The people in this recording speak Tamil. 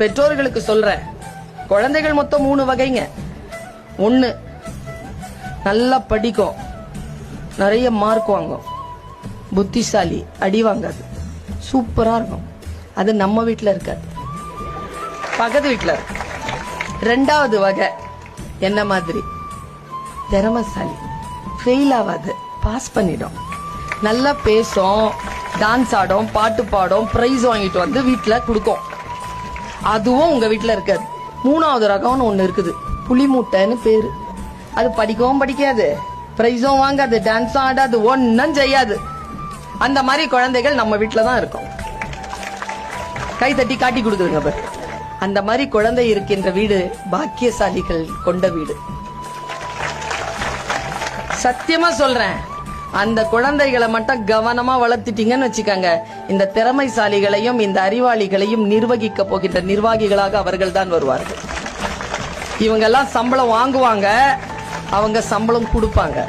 பெற்றோர்களுக்கு சொல்றேன், குழந்தைகள் மொத்தம் 3 வகைங்க. 1, நல்லா படிக்கும், நிறைய மார்க் வாங்கும், புத்திசாலி, அடி வாங்காது, சூப்பரா இருக்கும். அது நம்ம வீட்டுல இருக்காது, பக்கத்து வீட்டுல இருக்கு. 2வது வகை என்ன மாதிரி, திறமைசாலி, ஃபெயில் ஆகாது, பாஸ் பண்ணிடும், நல்லா பேசும், டான்ஸ் ஆடும், பாட்டு பாடும், பிரைஸ் வாங்கிட்டு வந்து வீட்டுல கொடுக்கும். அதுவும் உங்க வீட்டுல இருக்காது. 3வது ரகம்னு ஒண்ணு இருக்குது, புலி மூட்டைன்னு பேரு. அது படிக்கவும் படிக்காது, பிரைஸும் வாங்காது, டான்ஸும் ஆடாது, ஒன்னும் செய்யாது. அந்த மாதிரி குழந்தைகள் நம்ம வீட்டுல தான் இருக்கும். கை தட்டி காட்டி கொடுக்குதுங்க பாரு. அந்த மாதிரி குழந்தை இருக்கின்ற வீடு பாக்கியசாலிகள் கொண்ட வீடு. சத்தியமா சொல்றேன், அந்த குழந்தைகளை மட்டும் கவனமா வளர்த்துட்டீங்கன்னு வச்சுக்கோங்க, இந்த திறமைசாலிகளையும் இந்த அறிவாளிகளையும் நிர்வகிக்க போகின்ற நிர்வாகிகளாக அவர்கள் தான் வருவார்கள். இவங்க எல்லாம் சம்பளம் வாங்குவாங்க, அவங்க சம்பளம் கொடுப்பாங்க.